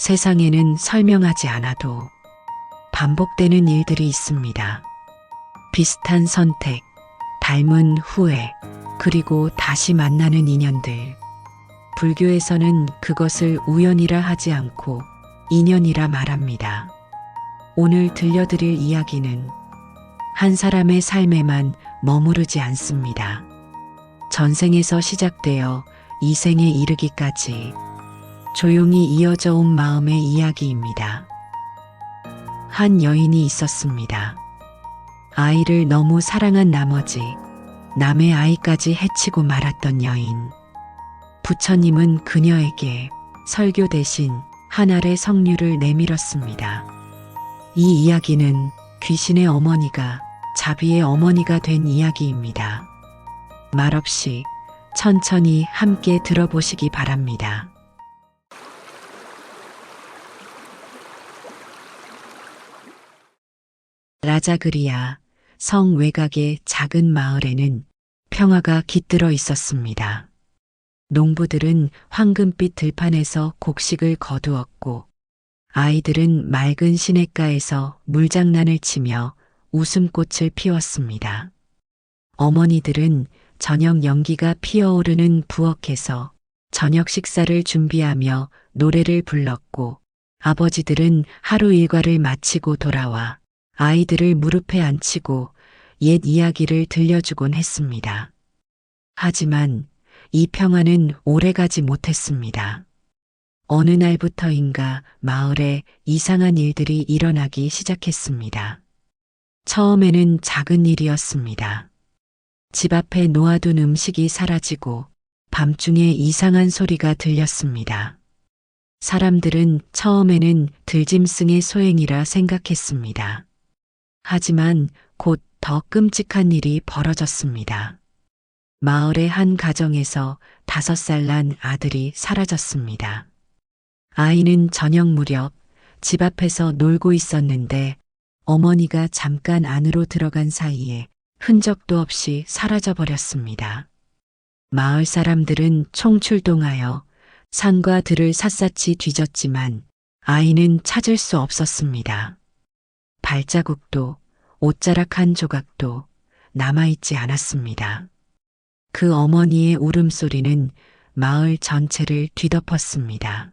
세상에는 설명하지 않아도 반복되는 일들이 있습니다. 비슷한 선택, 닮은 후회, 그리고 다시 만나는 인연들. 불교에서는 그것을 우연이라 하지 않고 인연이라 말합니다. 오늘 들려드릴 이야기는 한 사람의 삶에만 머무르지 않습니다. 전생에서 시작되어 이생에 이르기까지 조용히 이어져 온 마음의 이야기입니다. 한 여인이 있었습니다. 아이를 너무 사랑한 나머지 남의 아이까지 해치고 말았던 여인. 부처님은 그녀에게 설교 대신 한 알의 석류를 내밀었습니다. 이 이야기는 귀신의 어머니가 자비의 어머니가 된 이야기입니다. 말없이 천천히 함께 들어보시기 바랍니다. 라자그리아 성 외곽의 작은 마을에는 평화가 깃들어 있었습니다. 농부들은 황금빛 들판에서 곡식을 거두었고 아이들은 맑은 시냇가에서 물장난을 치며 웃음꽃을 피웠습니다. 어머니들은 저녁 연기가 피어오르는 부엌에서 저녁 식사를 준비하며 노래를 불렀고 아버지들은 하루 일과를 마치고 돌아와 아이들을 무릎에 앉히고 옛 이야기를 들려주곤 했습니다. 하지만 이 평화는 오래가지 못했습니다. 어느 날부터인가 마을에 이상한 일들이 일어나기 시작했습니다. 처음에는 작은 일이었습니다. 집 앞에 놓아둔 음식이 사라지고 밤중에 이상한 소리가 들렸습니다. 사람들은 처음에는 들짐승의 소행이라 생각했습니다. 하지만 곧 더 끔찍한 일이 벌어졌습니다. 마을의 한 가정에서 5살 난 아들이 사라졌습니다. 아이는 저녁 무렵 집 앞에서 놀고 있었는데 어머니가 잠깐 안으로 들어간 사이에 흔적도 없이 사라져 버렸습니다. 마을 사람들은 총출동하여 산과 들을 샅샅이 뒤졌지만 아이는 찾을 수 없었습니다. 발자국도 옷자락 한 조각도 남아있지 않았습니다. 그 어머니의 울음소리는 마을 전체를 뒤덮었습니다.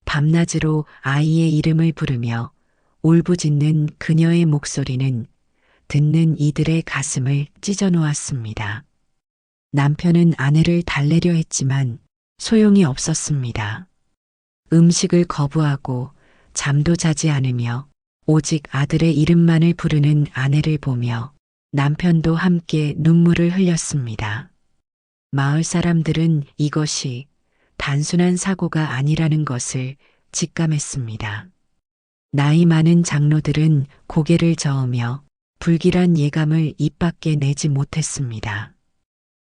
밤낮으로 아이의 이름을 부르며 울부짖는 그녀의 목소리는 듣는 이들의 가슴을 찢어 놓았습니다. 남편은 아내를 달래려 했지만 소용이 없었습니다. 음식을 거부하고 잠도 자지 않으며 오직 아들의 이름만을 부르는 아내를 보며 남편도 함께 눈물을 흘렸습니다. 마을 사람들은 이것이 단순한 사고가 아니라는 것을 직감했습니다. 나이 많은 장로들은 고개를 저으며 불길한 예감을 입 밖에 내지 못했습니다.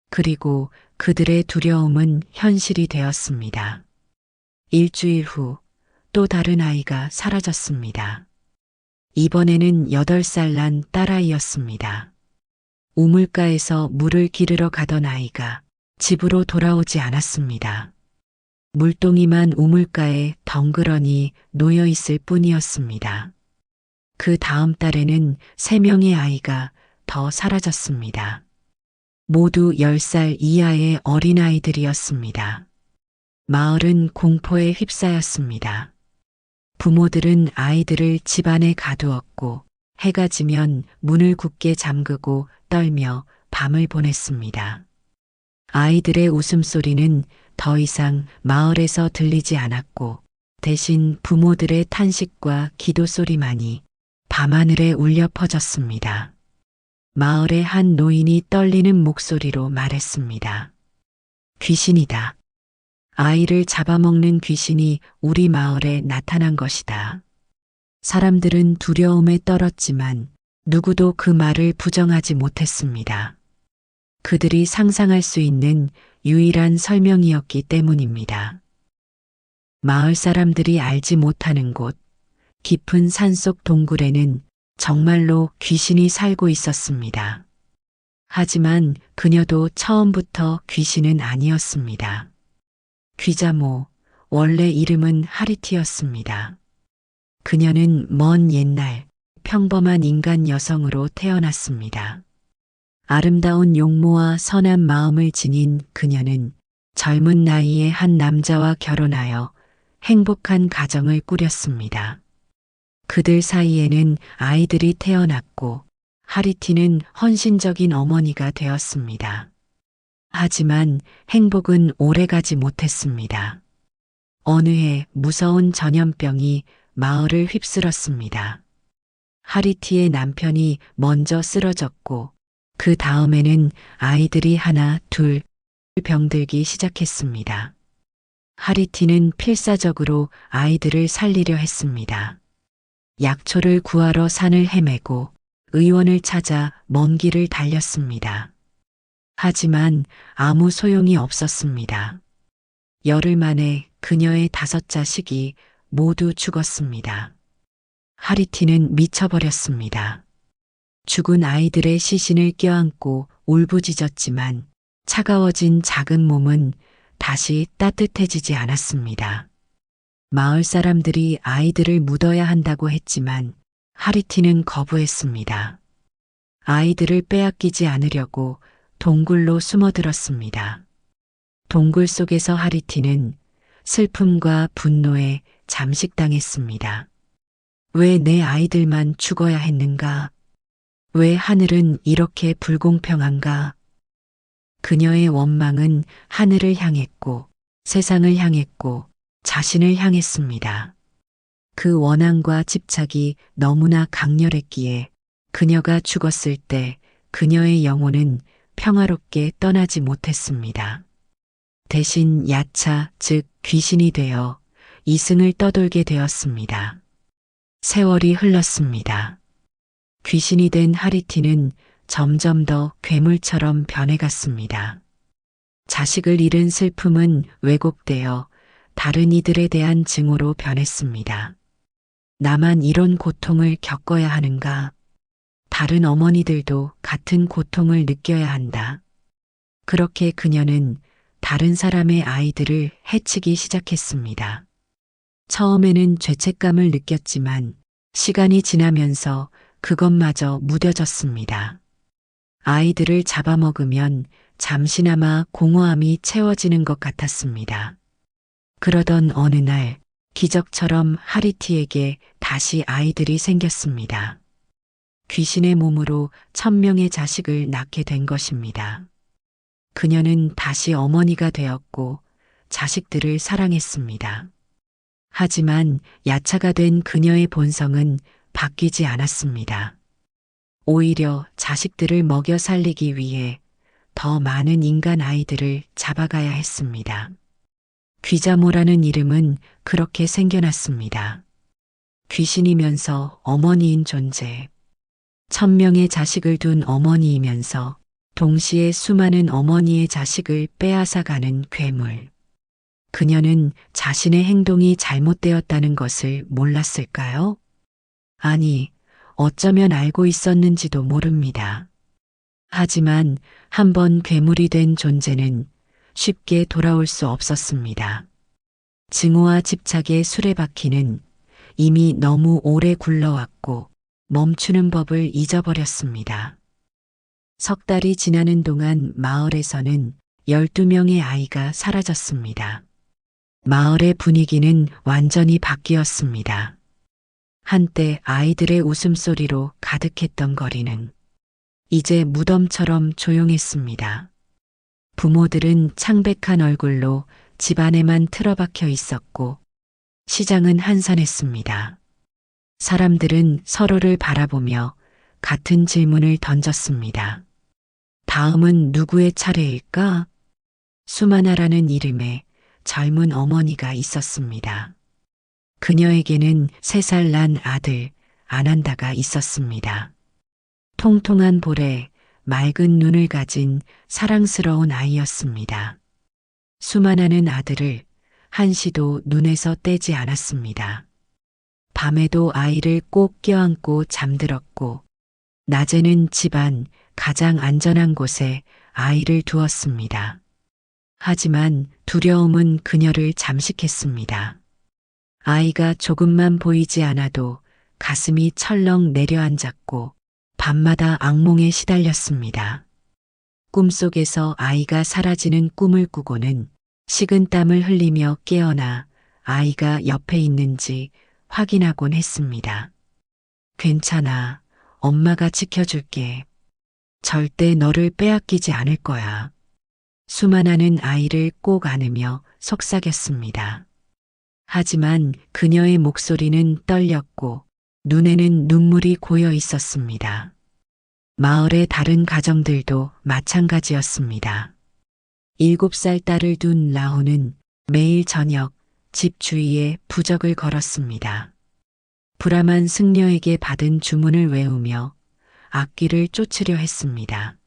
그리고 그들의 두려움은 현실이 되었습니다. 일주일 후 또 다른 아이가 사라졌습니다. 이번에는 8살 난 딸아이였습니다. 우물가에서 물을 기르러 가던 아이가 집으로 돌아오지 않았습니다. 물동이만 우물가에 덩그러니 놓여 있을 뿐이었습니다. 그 다음 달에는 3명의 아이가 더 사라졌습니다. 모두 10살 이하의 어린아이들이었습니다. 마을은 공포에 휩싸였습니다. 부모들은 아이들을 집 안에 가두었고 해가 지면 문을 굳게 잠그고 떨며 밤을 보냈습니다. 아이들의 웃음소리는 더 이상 마을에서 들리지 않았고 대신 부모들의 탄식과 기도 소리만이 밤하늘에 울려 퍼졌습니다. 마을의 한 노인이 떨리는 목소리로 말했습니다. 귀신이다. 아이를 잡아먹는 귀신이 우리 마을에 나타난 것이다. 사람들은 두려움에 떨었지만 누구도 그 말을 부정하지 못했습니다. 그들이 상상할 수 있는 유일한 설명이었기 때문입니다. 마을 사람들이 알지 못하는 곳, 깊은 산속 동굴에는 정말로 귀신이 살고 있었습니다. 하지만 그녀도 처음부터 귀신은 아니었습니다. 귀자모 원래 이름은 하리티였습니다. 그녀는 먼 옛날 평범한 인간 여성으로 태어났습니다. 아름다운 용모와 선한 마음을 지닌 그녀는 젊은 나이에 한 남자와 결혼하여 행복한 가정을 꾸렸습니다. 그들 사이에는 아이들이 태어났고 하리티는 헌신적인 어머니가 되었습니다. 하지만 행복은 오래가지 못했습니다. 어느 해 무서운 전염병이 마을을 휩쓸었습니다. 하리티의 남편이 먼저 쓰러졌고 그 다음에는 아이들이 하나, 둘 병들기 시작했습니다. 하리티는 필사적으로 아이들을 살리려 했습니다. 약초를 구하러 산을 헤매고 의원을 찾아 먼 길을 달렸습니다. 하지만 아무 소용이 없었습니다. 열흘 만에 그녀의 5자식이 모두 죽었습니다. 하리티는 미쳐버렸습니다. 죽은 아이들의 시신을 껴안고 울부짖었지만 차가워진 작은 몸은 다시 따뜻해지지 않았습니다. 마을 사람들이 아이들을 묻어야 한다고 했지만 하리티는 거부했습니다. 아이들을 빼앗기지 않으려고 동굴로 숨어들었습니다. 동굴 속에서 하리티는 슬픔과 분노에 잠식당했습니다. 왜 내 아이들만 죽어야 했는가? 왜 하늘은 이렇게 불공평한가? 그녀의 원망은 하늘을 향했고 세상을 향했고 자신을 향했습니다. 그 원한과 집착이 너무나 강렬했기에 그녀가 죽었을 때 그녀의 영혼은 평화롭게 떠나지 못했습니다. 대신 야차, 즉 귀신이 되어 이승을 떠돌게 되었습니다. 세월이 흘렀습니다. 귀신이 된 하리티는 점점 더 괴물처럼 변해갔습니다. 자식을 잃은 슬픔은 왜곡되어 다른 이들에 대한 증오로 변했습니다. 나만 이런 고통을 겪어야 하는가? 다른 어머니들도 같은 고통을 느껴야 한다. 그렇게 그녀는 다른 사람의 아이들을 해치기 시작했습니다. 처음에는 죄책감을 느꼈지만 시간이 지나면서 그것마저 무뎌졌습니다. 아이들을 잡아먹으면 잠시나마 공허함이 채워지는 것 같았습니다. 그러던 어느 날 기적처럼 하리티에게 다시 아이들이 생겼습니다. 귀신의 몸으로 1000명의 자식을 낳게 된 것입니다. 그녀는 다시 어머니가 되었고 자식들을 사랑했습니다. 하지만 야차가 된 그녀의 본성은 바뀌지 않았습니다. 오히려 자식들을 먹여 살리기 위해 더 많은 인간 아이들을 잡아가야 했습니다. 귀자모라는 이름은 그렇게 생겨났습니다. 귀신이면서 어머니인 존재. 1000명의 자식을 둔 어머니이면서 동시에 수많은 어머니의 자식을 빼앗아가는 괴물. 그녀는 자신의 행동이 잘못되었다는 것을 몰랐을까요? 아니, 어쩌면 알고 있었는지도 모릅니다. 하지만 한번 괴물이 된 존재는 쉽게 돌아올 수 없었습니다. 증오와 집착의 수레바퀴는 이미 너무 오래 굴러왔고 멈추는 법을 잊어버렸습니다. 석 달이 지나는 동안 마을에서는 12명의 아이가 사라졌습니다. 마을의 분위기는 완전히 바뀌었습니다. 한때 아이들의 웃음소리로 가득했던 거리는 이제 무덤처럼 조용했습니다. 부모들은 창백한 얼굴로 집안에만 틀어박혀 있었고 시장은 한산했습니다. 사람들은 서로를 바라보며 같은 질문을 던졌습니다. 다음은 누구의 차례일까? 수마나라는 이름의 젊은 어머니가 있었습니다. 그녀에게는 3살 난 아들 아난다가 있었습니다. 통통한 볼에 맑은 눈을 가진 사랑스러운 아이였습니다. 수마나는 아들을 한시도 눈에서 떼지 않았습니다. 밤에도 아이를 꼭 껴안고 잠들었고 낮에는 집안 가장 안전한 곳에 아이를 두었습니다. 하지만 두려움은 그녀를 잠식했습니다. 아이가 조금만 보이지 않아도 가슴이 철렁 내려앉았고 밤마다 악몽에 시달렸습니다. 꿈속에서 아이가 사라지는 꿈을 꾸고는 식은땀을 흘리며 깨어나 아이가 옆에 있는지 확인하곤 했습니다. 괜찮아. 엄마가 지켜줄게. 절대 너를 빼앗기지 않을 거야. 수만아는 아이를 꼭 안으며 속삭였습니다. 하지만 그녀의 목소리는 떨렸고 눈에는 눈물이 고여 있었습니다. 마을의 다른 가정들도 마찬가지였습니다. 7살 딸을 둔 라온은 매일 저녁 집 주위에 부적을 걸었습니다. 브라만 승려에게 받은 주문을 외우며 악귀를 쫓으려 했습니다.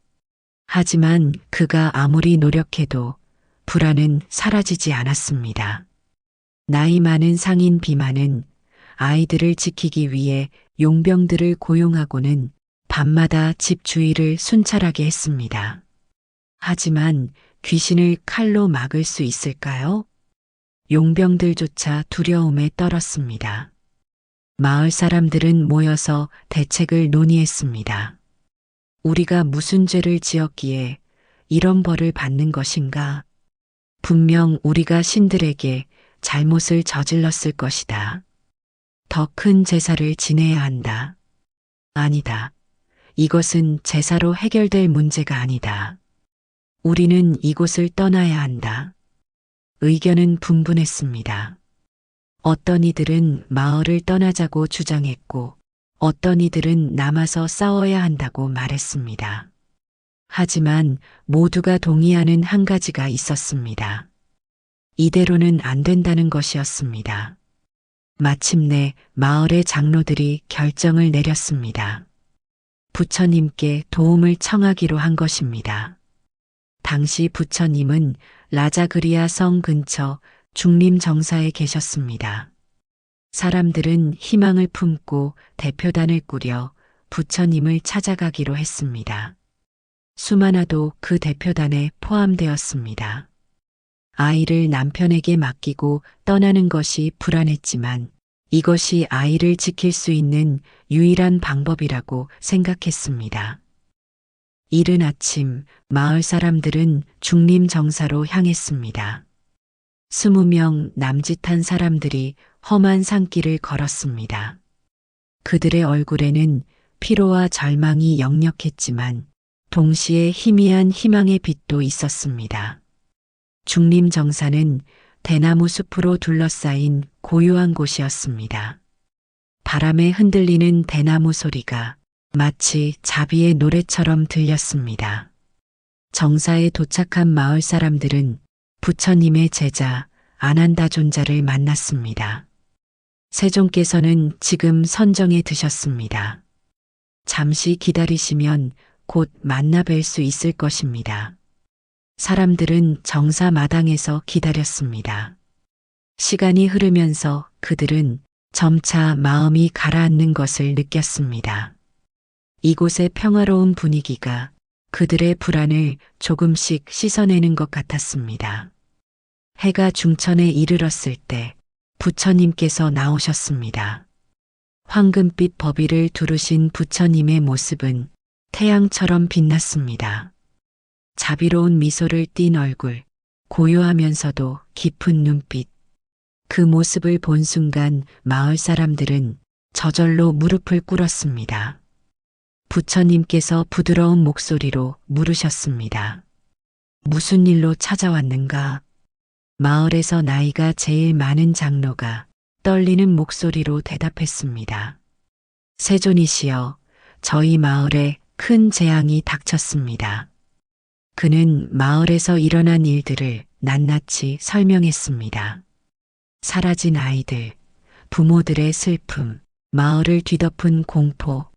하지만 그가 아무리 노력해도 불안은 사라지지 않았습니다. 나이 많은 상인 비만은 아이들을 지키기 위해 용병들을 고용하고는 밤마다 집 주위를 순찰하게 했습니다. 하지만 귀신을 칼로 막을 수 있을까요? 용병들조차 두려움에 떨었습니다. 마을 사람들은 모여서 대책을 논의했습니다. 우리가 무슨 죄를 지었기에 이런 벌을 받는 것인가? 분명 우리가 신들에게 잘못을 저질렀을 것이다. 더 큰 제사를 지내야 한다. 아니다. 이것은 제사로 해결될 문제가 아니다. 우리는 이곳을 떠나야 한다. 의견은 분분했습니다. 어떤 이들은 마을을 떠나자고 주장했고 어떤 이들은 남아서 싸워야 한다고 말했습니다. 하지만 모두가 동의하는 한 가지가 있었습니다. 이대로는 안 된다는 것이었습니다. 마침내 마을의 장로들이 결정을 내렸습니다. 부처님께 도움을 청하기로 한 것입니다. 당시 부처님은 라자그리아 성 근처 중림 정사에 계셨습니다. 사람들은 희망을 품고 대표단을 꾸려 부처님을 찾아가기로 했습니다. 수만아도 그 대표단에 포함되었습니다. 아이를 남편에게 맡기고 떠나는 것이 불안했지만 이것이 아이를 지킬 수 있는 유일한 방법이라고 생각했습니다. 이른 아침 마을 사람들은 중림 정사로 향했습니다. 20명 남짓한 사람들이 험한 산길을 걸었습니다. 그들의 얼굴에는 피로와 절망이 역력했지만 동시에 희미한 희망의 빛도 있었습니다. 중림 정사는 대나무 숲으로 둘러싸인 고요한 곳이었습니다. 바람에 흔들리는 대나무 소리가 마치 자비의 노래처럼 들렸습니다. 정사에 도착한 마을 사람들은 부처님의 제자 아난다존자를 만났습니다. 세존께서는 지금 선정에 드셨습니다. 잠시 기다리시면 곧 만나 뵐 수 있을 것입니다. 사람들은 정사 마당에서 기다렸습니다. 시간이 흐르면서 그들은 점차 마음이 가라앉는 것을 느꼈습니다. 이곳의 평화로운 분위기가 그들의 불안을 조금씩 씻어내는 것 같았습니다. 해가 중천에 이르렀을 때 부처님께서 나오셨습니다. 황금빛 법의를 두르신 부처님의 모습은 태양처럼 빛났습니다. 자비로운 미소를 띤 얼굴, 고요하면서도 깊은 눈빛. 그 모습을 본 순간 마을 사람들은 저절로 무릎을 꿇었습니다. 부처님께서 부드러운 목소리로 물으셨습니다. 무슨 일로 찾아왔는가? 마을에서 나이가 제일 많은 장로가 떨리는 목소리로 대답했습니다. 세존이시여, 저희 마을에 큰 재앙이 닥쳤습니다. 그는 마을에서 일어난 일들을 낱낱이 설명했습니다. 사라진 아이들, 부모들의 슬픔, 마을을 뒤덮은 공포.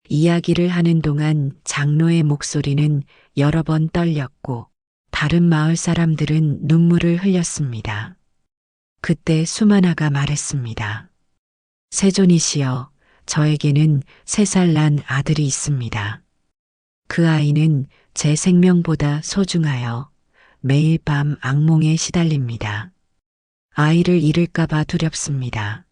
이야기를 하는 동안 장로의 목소리는 여러 번 떨렸고 다른 마을 사람들은 눈물을 흘렸습니다. 그때 수만아가 말했습니다. 세존이시여, 저에게는 3살 난 아들이 있습니다. 그 아이는 제 생명보다 소중하여 매일 밤 악몽에 시달립니다. 아이를 잃을까봐 두렵습니다.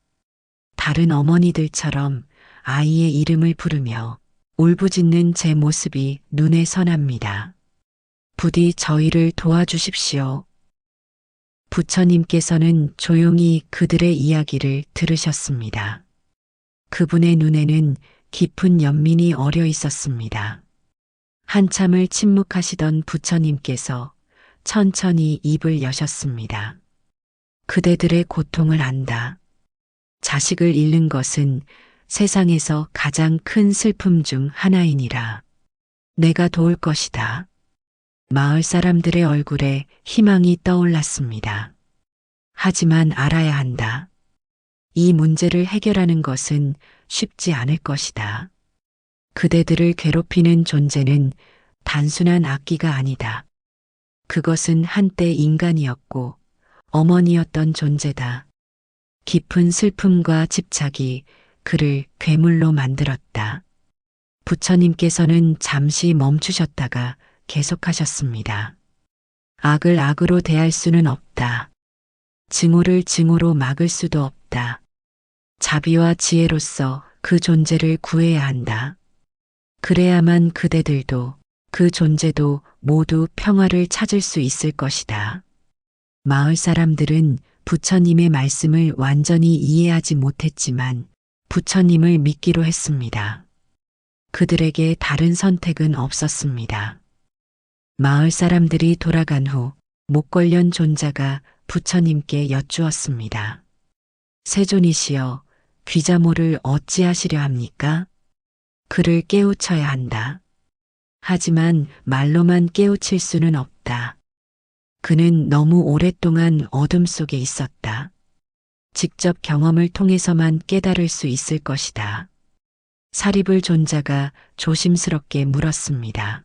다른 어머니들처럼 아이의 이름을 부르며 울부짖는 제 모습이 눈에 선합니다. 부디 저희를 도와주십시오. 부처님께서는 조용히 그들의 이야기를 들으셨습니다. 그분의 눈에는 깊은 연민이 어려 있었습니다. 한참을 침묵하시던 부처님께서 천천히 입을 여셨습니다. 그대들의 고통을 안다. 자식을 잃는 것은 세상에서 가장 큰 슬픔 중 하나이니라. 내가 도울 것이다. 마을 사람들의 얼굴에 희망이 떠올랐습니다. 하지만 알아야 한다. 이 문제를 해결하는 것은 쉽지 않을 것이다. 그대들을 괴롭히는 존재는 단순한 악기가 아니다. 그것은 한때 인간이었고 어머니였던 존재다. 깊은 슬픔과 집착이 그를 괴물로 만들었다. 부처님께서는 잠시 멈추셨다가 계속하셨습니다. 악을 악으로 대할 수는 없다. 증오를 증오로 막을 수도 없다. 자비와 지혜로서 그 존재를 구해야 한다. 그래야만 그대들도 그 존재도 모두 평화를 찾을 수 있을 것이다. 마을 사람들은 부처님의 말씀을 완전히 이해하지 못했지만 부처님을 믿기로 했습니다. 그들에게 다른 선택은 없었습니다. 마을 사람들이 돌아간 후 목걸련 존자가 부처님께 여쭈었습니다. 세존이시여, 귀자모를 어찌하시려 합니까? 그를 깨우쳐야 한다. 하지만 말로만 깨우칠 수는 없다. 그는 너무 오랫동안 어둠 속에 있었다. 직접 경험을 통해서만 깨달을 수 있을 것이다. 사리불 존자가 조심스럽게 물었습니다.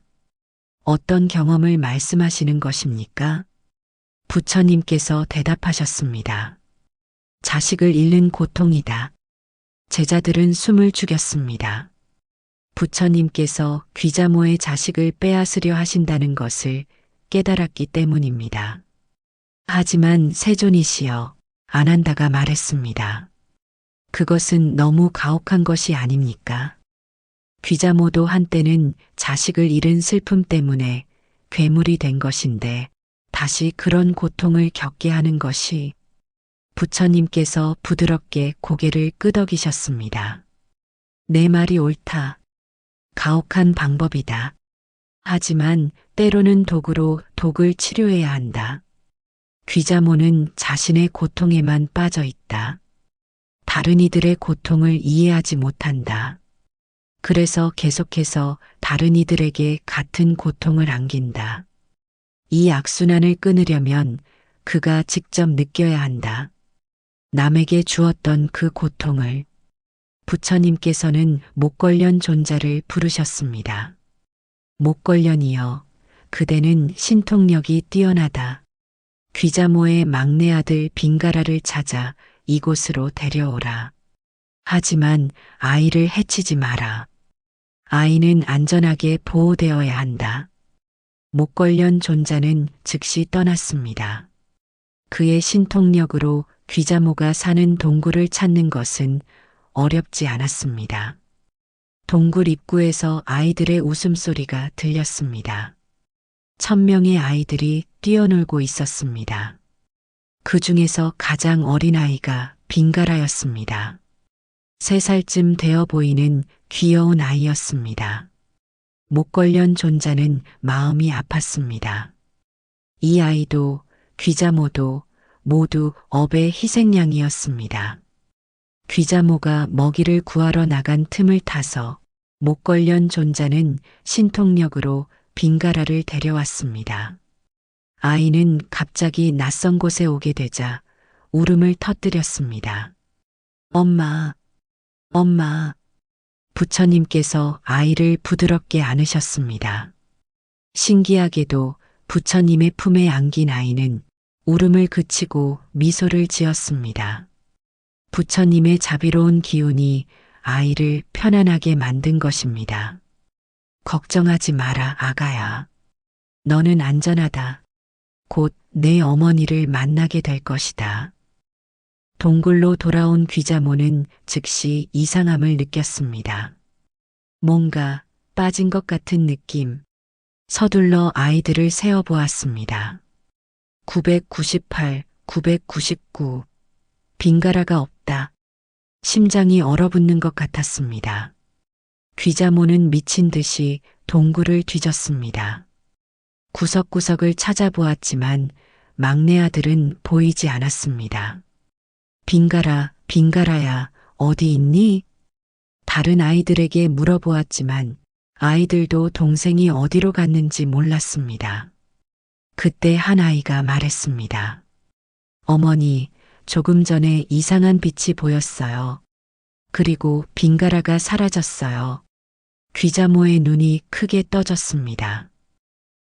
어떤 경험을 말씀하시는 것입니까? 부처님께서 대답하셨습니다. 자식을 잃는 고통이다. 제자들은 숨을 죽였습니다. 부처님께서 귀자모의 자식을 빼앗으려 하신다는 것을 깨달았기 때문입니다. 하지만 세존이시여, 아난다가 말했습니다. 그것은 너무 가혹한 것이 아닙니까? 귀자모도 한때는 자식을 잃은 슬픔 때문에 괴물이 된 것인데 다시 그런 고통을 겪게 하는 것이. 부처님께서 부드럽게 고개를 끄덕이셨습니다. 내 말이 옳다. 가혹한 방법이다. 하지만 때로는 독으로 독을 치료해야 한다. 귀자모는 자신의 고통에만 빠져 있다. 다른 이들의 고통을 이해하지 못한다. 그래서 계속해서 다른 이들에게 같은 고통을 안긴다. 이 악순환을 끊으려면 그가 직접 느껴야 한다. 남에게 주었던 그 고통을. 부처님께서는 목걸련 존자를 부르셨습니다. 목걸련이여, 그대는 신통력이 뛰어나다. 귀자모의 막내 아들 빙가라를 찾아 이곳으로 데려오라. 하지만 아이를 해치지 마라. 아이는 안전하게 보호되어야 한다. 목걸련 존자는 즉시 떠났습니다. 그의 신통력으로 귀자모가 사는 동굴을 찾는 것은 어렵지 않았습니다. 동굴 입구에서 아이들의 웃음소리가 들렸습니다. 1000명의 아이들이 뛰어놀고 있었습니다. 그 중에서 가장 어린 아이가 빙가라였습니다. 3살쯤 되어 보이는 귀여운 아이였습니다. 목걸련 존자는 마음이 아팠습니다. 이 아이도 귀자모도 모두 업의 희생양이었습니다. 귀자모가 먹이를 구하러 나간 틈을 타서 목걸련 존자는 신통력으로 빙가라를 데려왔습니다. 아이는 갑자기 낯선 곳에 오게 되자 울음을 터뜨렸습니다. 엄마, 엄마. 부처님께서 아이를 부드럽게 안으셨습니다. 신기하게도 부처님의 품에 안긴 아이는 울음을 그치고 미소를 지었습니다. 부처님의 자비로운 기운이 아이를 편안하게 만든 것입니다. 걱정하지 마라, 아가야. 너는 안전하다. 곧 내 어머니를 만나게 될 것이다. 동굴로 돌아온 귀자모는 즉시 이상함을 느꼈습니다. 뭔가 빠진 것 같은 느낌. 서둘러 아이들을 세어보았습니다. 998, 999. 빙가라가 없다. 심장이 얼어붙는 것 같았습니다. 귀자모는 미친 듯이 동굴을 뒤졌습니다. 구석구석을 찾아보았지만 막내 아들은 보이지 않았습니다. 빙가라, 빙가라야, 어디 있니? 다른 아이들에게 물어보았지만 아이들도 동생이 어디로 갔는지 몰랐습니다. 그때 한 아이가 말했습니다. 어머니, 조금 전에 이상한 빛이 보였어요. 그리고 빙가라가 사라졌어요. 귀자모의 눈이 크게 떠졌습니다.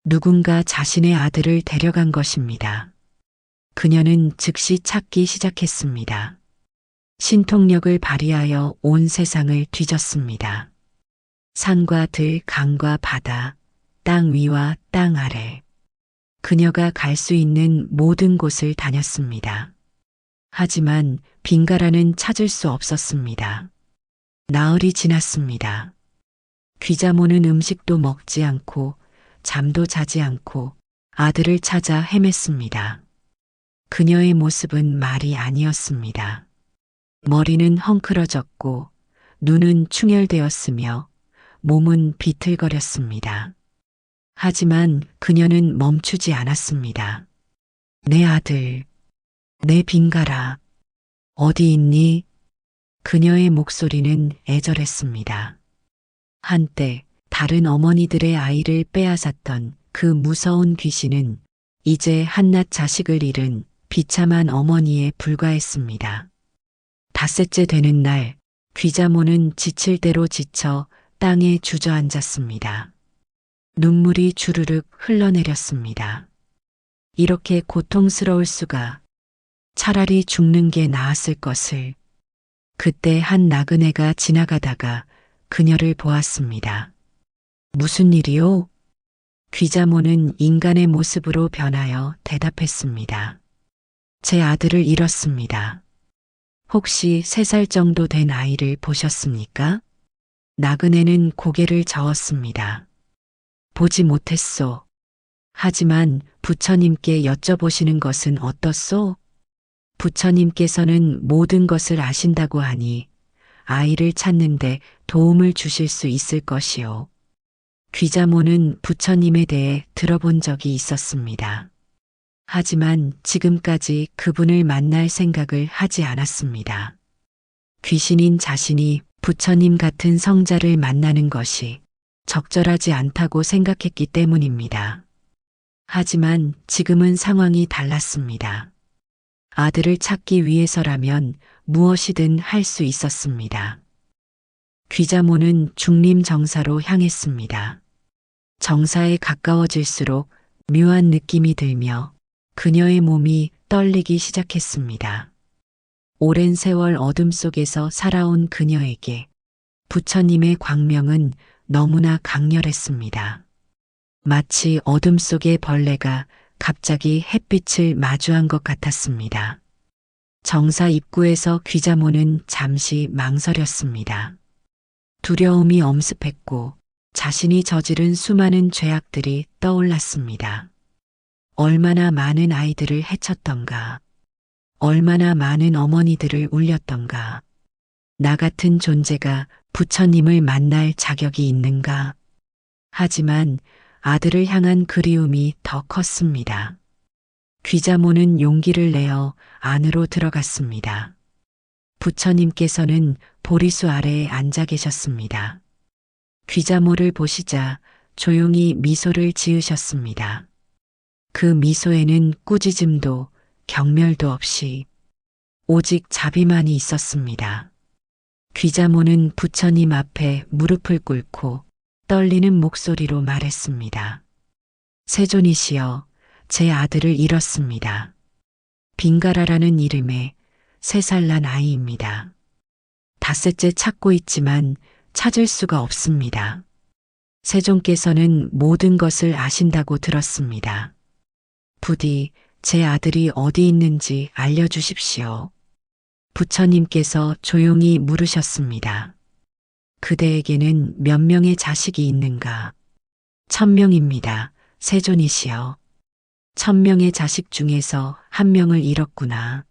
누군가 자신의 아들을 데려간 것입니다. 그녀는 즉시 찾기 시작했습니다. 신통력을 발휘하여 온 세상을 뒤졌습니다. 산과 들, 강과 바다, 땅 위와 땅 아래. 그녀가 갈 수 있는 모든 곳을 다녔습니다. 하지만 빙가라는 찾을 수 없었습니다. 나흘이 지났습니다. 귀자모는 음식도 먹지 않고 잠도 자지 않고 아들을 찾아 헤맸습니다. 그녀의 모습은 말이 아니었습니다. 머리는 헝클어졌고 눈은 충혈되었으며 몸은 비틀거렸습니다. 하지만 그녀는 멈추지 않았습니다. 내 아들, 내 빙가라, 어디 있니? 그녀의 목소리는 애절했습니다. 한때 다른 어머니들의 아이를 빼앗았던 그 무서운 귀신은 이제 한낱 자식을 잃은 비참한 어머니에 불과했습니다. 닷새째 되는 날, 귀자모는 지칠 대로 지쳐 땅에 주저앉았습니다. 눈물이 주르륵 흘러내렸습니다. 이렇게 고통스러울 수가, 차라리 죽는 게 나았을 것을. 그때 한 나그네가 지나가다가 그녀를 보았습니다. 무슨 일이요? 귀자모는 인간의 모습으로 변하여 대답했습니다. 제 아들을 잃었습니다. 혹시 3살 정도 된 아이를 보셨습니까? 나그네는 고개를 저었습니다. 보지 못했소. 하지만 부처님께 여쭤보시는 것은 어떻소? 부처님께서는 모든 것을 아신다고 하니 아이를 찾는데 도움을 주실 수 있을 것이요. 귀자모는 부처님에 대해 들어본 적이 있었습니다. 하지만 지금까지 그분을 만날 생각을 하지 않았습니다. 귀신인 자신이 부처님 같은 성자를 만나는 것이 적절하지 않다고 생각했기 때문입니다. 하지만 지금은 상황이 달랐습니다. 아들을 찾기 위해서라면 무엇이든 할 수 있었습니다. 귀자모는 중림 정사로 향했습니다. 정사에 가까워질수록 묘한 느낌이 들며 그녀의 몸이 떨리기 시작했습니다. 오랜 세월 어둠 속에서 살아온 그녀에게 부처님의 광명은 너무나 강렬했습니다. 마치 어둠 속의 벌레가 갑자기 햇빛을 마주한 것 같았습니다. 정사 입구에서 귀자모는 잠시 망설였습니다. 두려움이 엄습했고 자신이 저지른 수많은 죄악들이 떠올랐습니다. 얼마나 많은 아이들을 해쳤던가. 얼마나 많은 어머니들을 울렸던가. 나 같은 존재가 부처님을 만날 자격이 있는가. 하지만 아들을 향한 그리움이 더 컸습니다. 귀자모는 용기를 내어 안으로 들어갔습니다. 부처님께서는 보리수 아래에 앉아 계셨습니다. 귀자모를 보시자 조용히 미소를 지으셨습니다. 그 미소에는 꾸짖음도 경멸도 없이 오직 자비만이 있었습니다. 귀자모는 부처님 앞에 무릎을 꿇고 떨리는 목소리로 말했습니다. 세존이시여, 제 아들을 잃었습니다. 빙가라라는 이름의 3살 난 아이입니다. 닷새째 찾고 있지만 찾을 수가 없습니다. 세존께서는 모든 것을 아신다고 들었습니다. 부디 제 아들이 어디 있는지 알려주십시오. 부처님께서 조용히 물으셨습니다. 그대에게는 몇 명의 자식이 있는가? 1000명입니다. 세존이시여. 1000명의 자식 중에서 한 명을 잃었구나.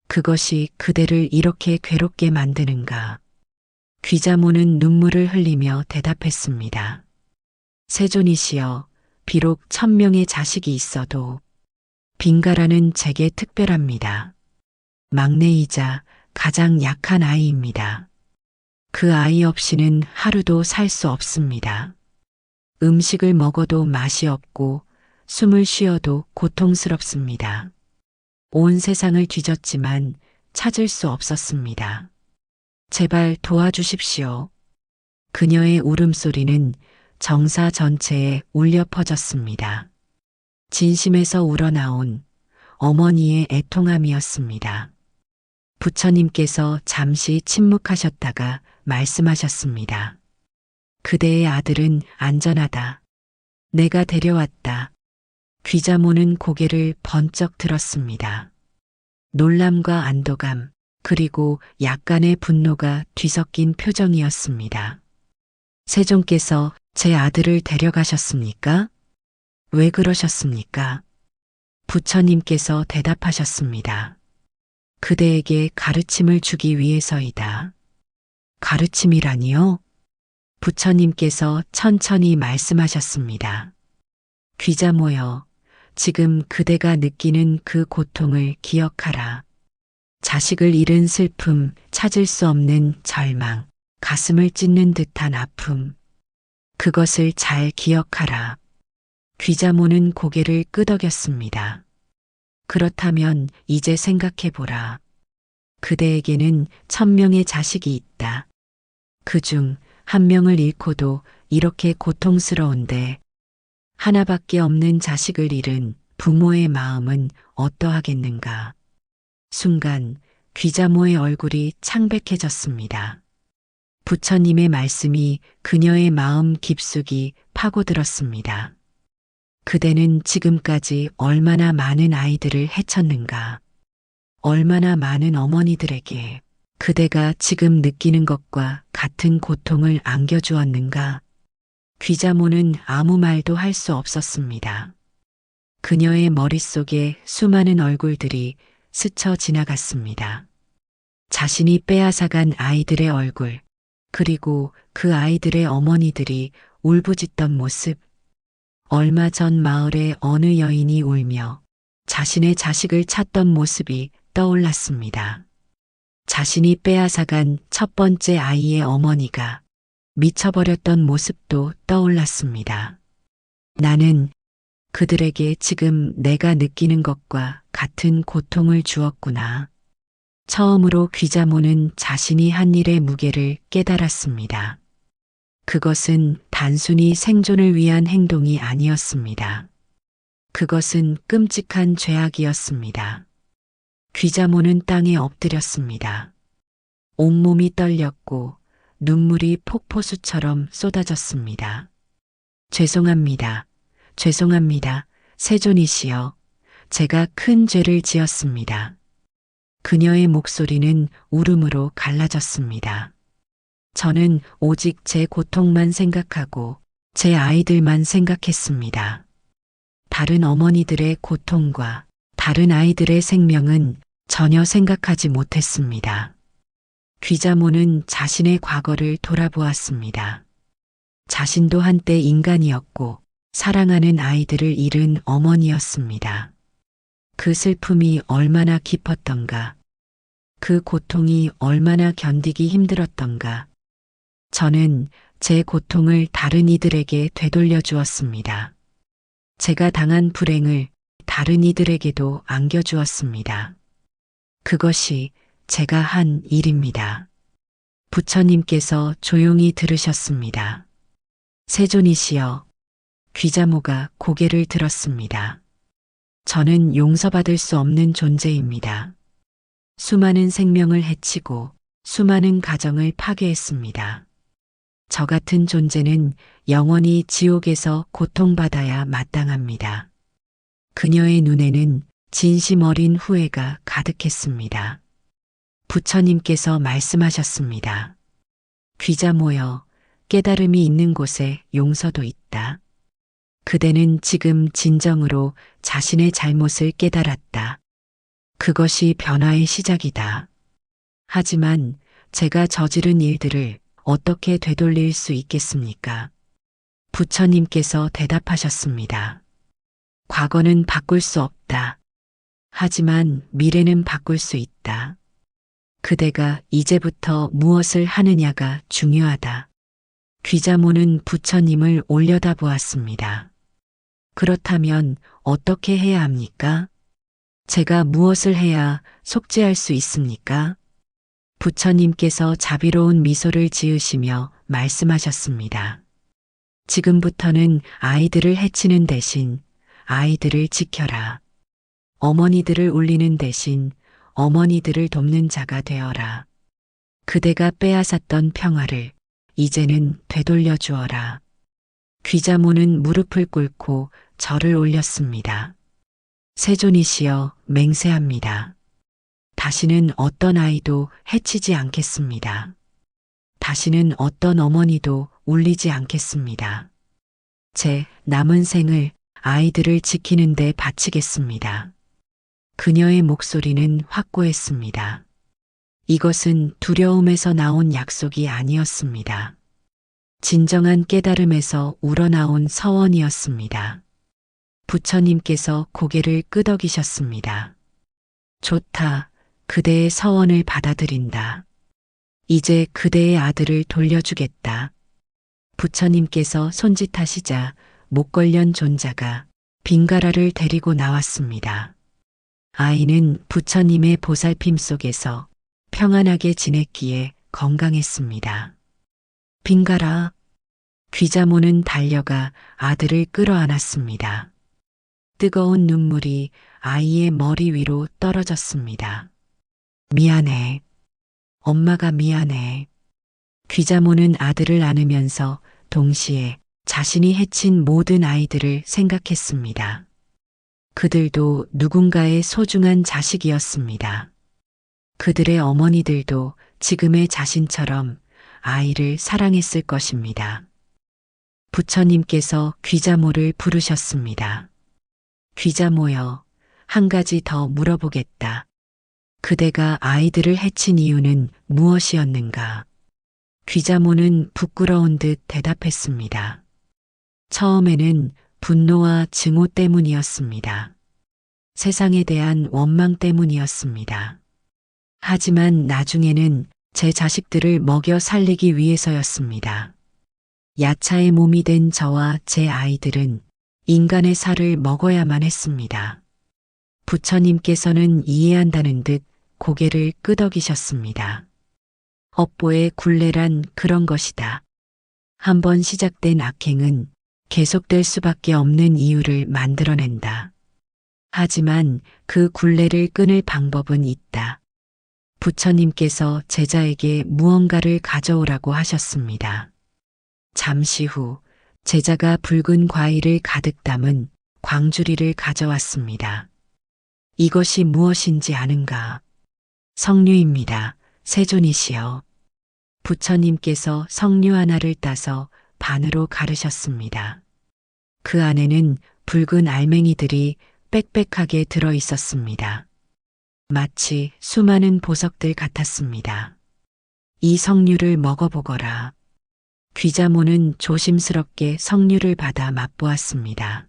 그것이 그대를 이렇게 괴롭게 만드는가? 귀자모는 눈물을 흘리며 대답했습니다. 세존이시여, 비록 1000명의 자식이 있어도 빙가라는 제게 특별합니다. 막내이자 가장 약한 아이입니다. 그 아이 없이는 하루도 살 수 없습니다. 음식을 먹어도 맛이 없고 숨을 쉬어도 고통스럽습니다. 온 세상을 뒤졌지만 찾을 수 없었습니다. 제발 도와주십시오. 그녀의 울음소리는 정사 전체에 울려 퍼졌습니다. 진심에서 우러나온 어머니의 애통함이었습니다. 부처님께서 잠시 침묵하셨다가 말씀하셨습니다. 그대의 아들은 안전하다. 내가 데려왔다. 귀자모는 고개를 번쩍 들었습니다. 놀람과 안도감, 그리고 약간의 분노가 뒤섞인 표정이었습니다. 세종께서 제 아들을 데려가셨습니까? 왜 그러셨습니까? 부처님께서 대답하셨습니다. 그대에게 가르침을 주기 위해서이다. 가르침이라니요? 부처님께서 천천히 말씀하셨습니다. 귀자모여, 지금 그대가 느끼는 그 고통을 기억하라. 자식을 잃은 슬픔, 찾을 수 없는 절망, 가슴을 찢는 듯한 아픔. 그것을 잘 기억하라. 귀자모는 고개를 끄덕였습니다. 그렇다면 이제 생각해보라. 그대에게는 1000명의 자식이 있다. 그중 한 명을 잃고도 이렇게 고통스러운데 하나밖에 없는 자식을 잃은 부모의 마음은 어떠하겠는가. 순간 귀자모의 얼굴이 창백해졌습니다. 부처님의 말씀이 그녀의 마음 깊숙이 파고들었습니다. 그대는 지금까지 얼마나 많은 아이들을 해쳤는가. 얼마나 많은 어머니들에게 그대가 지금 느끼는 것과 같은 고통을 안겨주었는가. 귀자모는 아무 말도 할 수 없었습니다. 그녀의 머릿속에 수많은 얼굴들이 스쳐 지나갔습니다. 자신이 빼앗아간 아이들의 얼굴, 그리고 그 아이들의 어머니들이 울부짖던 모습, 얼마 전 마을의 어느 여인이 울며 자신의 자식을 찾던 모습이 떠올랐습니다. 자신이 빼앗아간 첫 번째 아이의 어머니가 미쳐버렸던 모습도 떠올랐습니다. 나는 그들에게 지금 내가 느끼는 것과 같은 고통을 주었구나. 처음으로 귀자모는 자신이 한 일의 무게를 깨달았습니다. 그것은 단순히 생존을 위한 행동이 아니었습니다. 그것은 끔찍한 죄악이었습니다. 귀자모는 땅에 엎드렸습니다. 온몸이 떨렸고 눈물이 폭포수처럼 쏟아졌습니다. 죄송합니다. 죄송합니다. 세존이시여. 제가 큰 죄를 지었습니다. 그녀의 목소리는 울음으로 갈라졌습니다. 저는 오직 제 고통만 생각하고 제 아이들만 생각했습니다. 다른 어머니들의 고통과 다른 아이들의 생명은 전혀 생각하지 못했습니다. 귀자모는 자신의 과거를 돌아보았습니다. 자신도 한때 인간이었고 사랑하는 아이들을 잃은 어머니였습니다. 그 슬픔이 얼마나 깊었던가, 그 고통이 얼마나 견디기 힘들었던가. 저는 제 고통을 다른 이들에게 되돌려 주었습니다. 제가 당한 불행을 다른 이들에게도 안겨주었습니다. 그것이 제가 한 일입니다. 부처님께서 조용히 들으셨습니다. 세존이시여. 귀자모가 고개를 들었습니다. 저는 용서받을 수 없는 존재입니다. 수많은 생명을 해치고 수많은 가정을 파괴했습니다. 저 같은 존재는 영원히 지옥에서 고통받아야 마땅합니다. 그녀의 눈에는 진심 어린 후회가 가득했습니다. 부처님께서 말씀하셨습니다. 귀자 모여 깨달음이 있는 곳에 용서도 있다. 그대는 지금 진정으로 자신의 잘못을 깨달았다. 그것이 변화의 시작이다. 하지만 제가 저지른 일들을 어떻게 되돌릴 수 있겠습니까? 부처님께서 대답하셨습니다. 과거는 바꿀 수 없다. 하지만 미래는 바꿀 수 있다. 그대가 이제부터 무엇을 하느냐가 중요하다. 귀자모는 부처님을 올려다보았습니다. 그렇다면 어떻게 해야 합니까? 제가 무엇을 해야 속죄할 수 있습니까? 부처님께서 자비로운 미소를 지으시며 말씀하셨습니다. 지금부터는 아이들을 해치는 대신 아이들을 지켜라. 어머니들을 울리는 대신 어머니들을 돕는 자가 되어라. 그대가 빼앗았던 평화를 이제는 되돌려 주어라. 귀자모는 무릎을 꿇고 절을 올렸습니다. 세존이시여 맹세합니다. 다시는 어떤 아이도 해치지 않겠습니다. 다시는 어떤 어머니도 울리지 않겠습니다. 제 남은 생을 아이들을 지키는 데 바치겠습니다. 그녀의 목소리는 확고했습니다. 이것은 두려움에서 나온 약속이 아니었습니다. 진정한 깨달음에서 우러나온 서원이었습니다. 부처님께서 고개를 끄덕이셨습니다. 좋다. 그대의 서원을 받아들인다. 이제 그대의 아들을 돌려주겠다. 부처님께서 손짓하시자 목걸련 존자가 빙가라를 데리고 나왔습니다. 아이는 부처님의 보살핌 속에서 평안하게 지냈기에 건강했습니다. 빙가라. 귀자모는 달려가 아들을 끌어안았습니다. 뜨거운 눈물이 아이의 머리 위로 떨어졌습니다. 미안해. 엄마가 미안해. 귀자모는 아들을 안으면서 동시에 자신이 해친 모든 아이들을 생각했습니다. 그들도 누군가의 소중한 자식이었습니다. 그들의 어머니들도 지금의 자신처럼 아이를 사랑했을 것입니다. 부처님께서 귀자모를 부르셨습니다. 귀자모여, 한 가지 더 물어보겠다. 그대가 아이들을 해친 이유는 무엇이었는가? 귀자모는 부끄러운 듯 대답했습니다. 처음에는 분노와 증오 때문이었습니다. 세상에 대한 원망 때문이었습니다. 하지만 나중에는 제 자식들을 먹여 살리기 위해서였습니다. 야차의 몸이 된 저와 제 아이들은 인간의 살을 먹어야만 했습니다. 부처님께서는 이해한다는 듯 고개를 끄덕이셨습니다. 업보의 굴레란 그런 것이다. 한번 시작된 악행은 계속될 수밖에 없는 이유를 만들어낸다. 하지만 그 굴레를 끊을 방법은 있다. 부처님께서 제자에게 무언가를 가져오라고 하셨습니다. 잠시 후 제자가 붉은 과일을 가득 담은 광주리를 가져왔습니다. 이것이 무엇인지 아는가? 석류입니다. 세존이시여. 부처님께서 석류 하나를 따서 반으로 가르셨습니다. 그 안에는 붉은 알맹이들이 빽빽하게 들어 있었습니다. 마치 수많은 보석들 같았습니다. 이 석류를 먹어보거라. 귀자모는 조심스럽게 석류를 받아 맛보았습니다.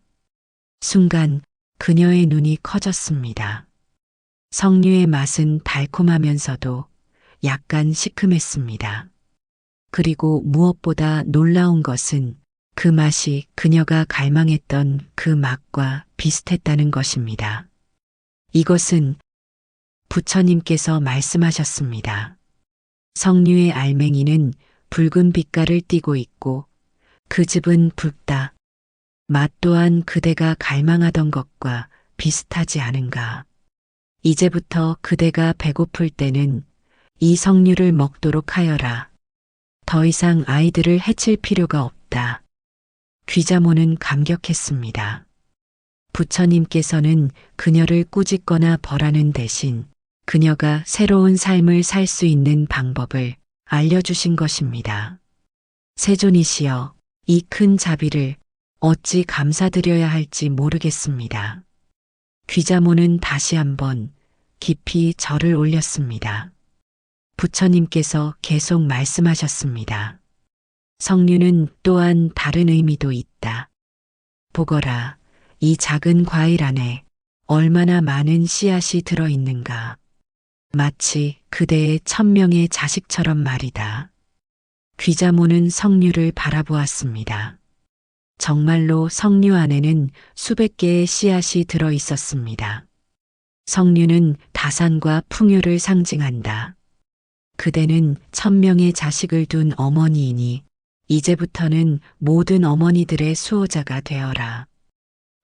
순간 그녀의 눈이 커졌습니다. 석류의 맛은 달콤하면서도 약간 시큼했습니다. 그리고 무엇보다 놀라운 것은 그 맛이 그녀가 갈망했던 그 맛과 비슷했다는 것입니다. 이것은 부처님께서 말씀하셨습니다. 석류의 알맹이는 붉은 빛깔을 띠고 있고 그 즙은 붉다. 맛 또한 그대가 갈망하던 것과 비슷하지 않은가. 이제부터 그대가 배고플 때는 이 석류를 먹도록 하여라. 더 이상 아이들을 해칠 필요가 없다. 귀자모는 감격했습니다. 부처님께서는 그녀를 꾸짖거나 벌하는 대신 그녀가 새로운 삶을 살 수 있는 방법을 알려주신 것입니다. 세존이시여, 이 큰 자비를 어찌 감사드려야 할지 모르겠습니다. 귀자모는 다시 한번 깊이 절을 올렸습니다. 부처님께서 계속 말씀하셨습니다. 석류는 또한 다른 의미도 있다. 보거라, 이 작은 과일 안에 얼마나 많은 씨앗이 들어있는가. 마치 그대의 1000명의 자식처럼 말이다. 귀자모는 석류를 바라보았습니다. 정말로 석류 안에는 수백 개의 씨앗이 들어 있었습니다. 석류는 다산과 풍요를 상징한다. 그대는 1000명의 자식을 둔 어머니이니 이제부터는 모든 어머니들의 수호자가 되어라.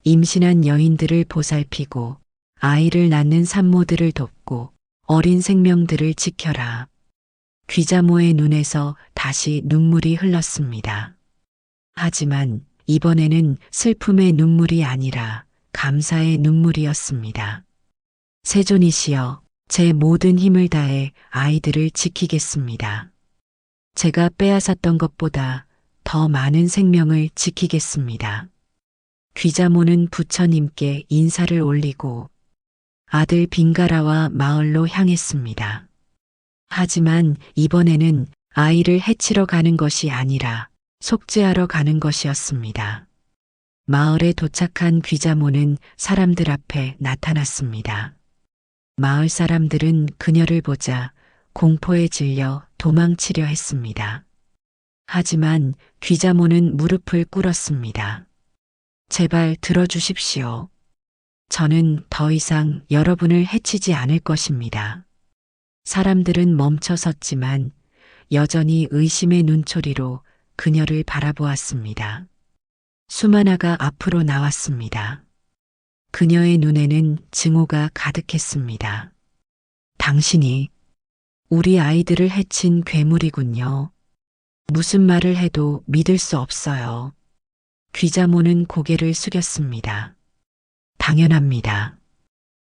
임신한 여인들을 보살피고 아이를 낳는 산모들을 돕고 어린 생명들을 지켜라. 귀자모의 눈에서 다시 눈물이 흘렀습니다. 하지만 이번에는 슬픔의 눈물이 아니라 감사의 눈물이었습니다. 세존이시여, 제 모든 힘을 다해 아이들을 지키겠습니다. 제가 빼앗았던 것보다 더 많은 생명을 지키겠습니다. 귀자모는 부처님께 인사를 올리고 아들 빙가라와 마을로 향했습니다. 하지만 이번에는 아이를 해치러 가는 것이 아니라 속죄하러 가는 것이었습니다. 마을에 도착한 귀자모는 사람들 앞에 나타났습니다. 마을 사람들은 그녀를 보자 공포에 질려 도망치려 했습니다. 하지만 귀자모는 무릎을 꿇었습니다. 제발 들어주십시오. 저는 더 이상 여러분을 해치지 않을 것입니다. 사람들은 멈춰섰지만 여전히 의심의 눈초리로 그녀를 바라보았습니다. 수마나가 앞으로 나왔습니다. 그녀의 눈에는 증오가 가득했습니다. 당신이 우리 아이들을 해친 괴물이군요. 무슨 말을 해도 믿을 수 없어요. 귀자모는 고개를 숙였습니다. 당연합니다.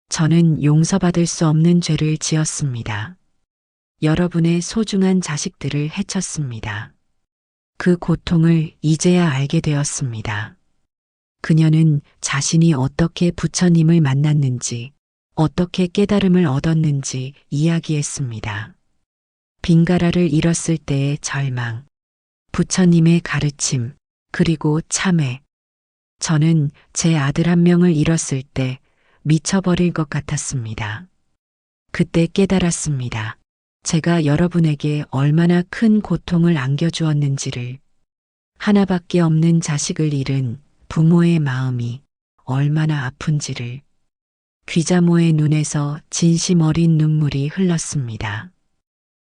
저는 용서받을 수 없는 죄를 지었습니다. 여러분의 소중한 자식들을 해쳤습니다. 그 고통을 이제야 알게 되었습니다. 그녀는 자신이 어떻게 부처님을 만났는지, 어떻게 깨달음을 얻었는지 이야기했습니다. 빙가라를 잃었을 때의 절망, 부처님의 가르침, 그리고 참회. 저는 제 아들 한 명을 잃었을 때 미쳐버릴 것 같았습니다. 그때 깨달았습니다. 제가 여러분에게 얼마나 큰 고통을 안겨주었는지를, 하나밖에 없는 자식을 잃은 부모의 마음이 얼마나 아픈지를. 귀자모의 눈에서 진심 어린 눈물이 흘렀습니다.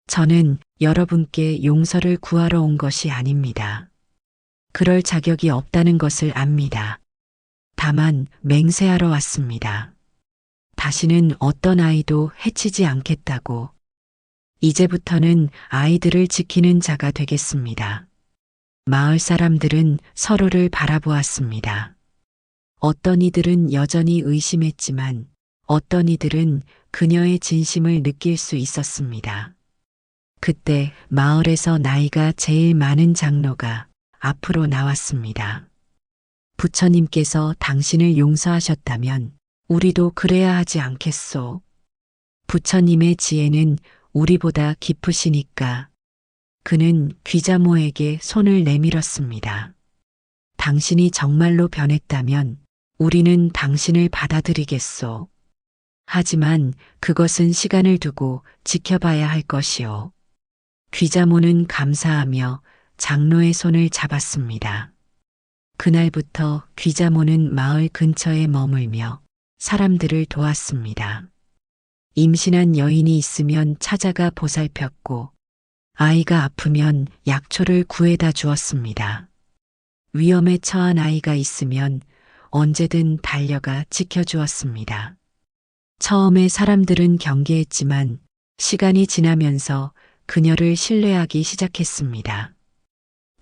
저는 여러분께 용서를 구하러 온 것이 아닙니다. 그럴 자격이 없다는 것을 압니다. 다만 맹세하러 왔습니다. 다시는 어떤 아이도 해치지 않겠다고. 이제부터는 아이들을 지키는 자가 되겠습니다. 마을 사람들은 서로를 바라보았습니다. 어떤 이들은 여전히 의심했지만 어떤 이들은 그녀의 진심을 느낄 수 있었습니다. 그때 마을에서 나이가 제일 많은 장로가 앞으로 나왔습니다. 부처님께서 당신을 용서하셨다면 우리도 그래야 하지 않겠소? 부처님의 지혜는 우리보다 깊으시니까. 그는 귀자모에게 손을 내밀었습니다. 당신이 정말로 변했다면 우리는 당신을 받아들이겠소. 하지만 그것은 시간을 두고 지켜봐야 할 것이오. 귀자모는 감사하며 장로의 손을 잡았습니다. 그날부터 귀자모는 마을 근처에 머물며 사람들을 도왔습니다. 임신한 여인이 있으면 찾아가 보살폈고 아이가 아프면 약초를 구해다 주었습니다. 위험에 처한 아이가 있으면 언제든 달려가 지켜주었습니다. 처음에 사람들은 경계했지만 시간이 지나면서 그녀를 신뢰하기 시작했습니다.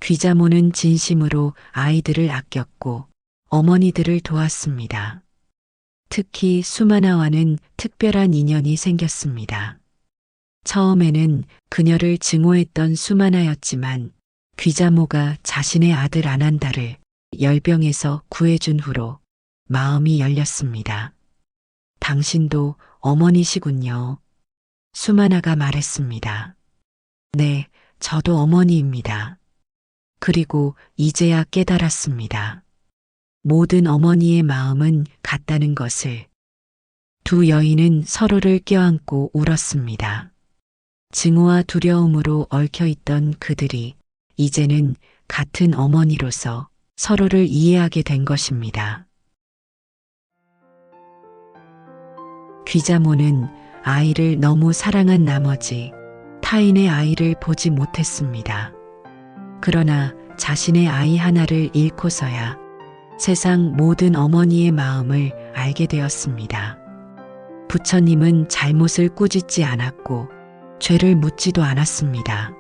귀자모는 진심으로 아이들을 아꼈고 어머니들을 도왔습니다. 특히 수마나와는 특별한 인연이 생겼습니다. 처음에는 그녀를 증오했던 수마나였지만 귀자모가 자신의 아들 아난다를 열병에서 구해준 후로 마음이 열렸습니다. 당신도 어머니시군요. 수마나가 말했습니다. 네, 저도 어머니입니다. 그리고 이제야 깨달았습니다. 모든 어머니의 마음은 같다는 것을. 두 여인은 서로를 껴안고 울었습니다. 증오와 두려움으로 얽혀있던 그들이 이제는 같은 어머니로서 서로를 이해하게 된 것입니다. 귀자모는 아이를 너무 사랑한 나머지 타인의 아이를 보지 못했습니다. 그러나 자신의 아이 하나를 잃고서야 세상 모든 어머니의 마음을 알게 되었습니다. 부처님은 잘못을 꾸짖지 않았고 죄를 묻지도 않았습니다.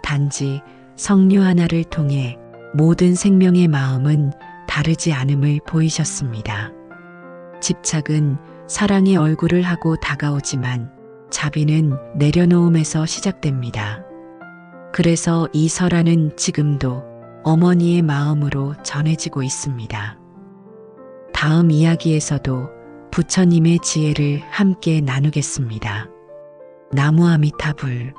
단지 성류 하나를 통해 모든 생명의 마음은 다르지 않음을 보이셨습니다. 집착은 사랑의 얼굴을 하고 다가오지만 자비는 내려놓음에서 시작됩니다. 그래서 이 설화는 지금도 어머니의 마음으로 전해지고 있습니다. 다음 이야기에서도 부처님의 지혜를 함께 나누겠습니다. 나무 아미타불.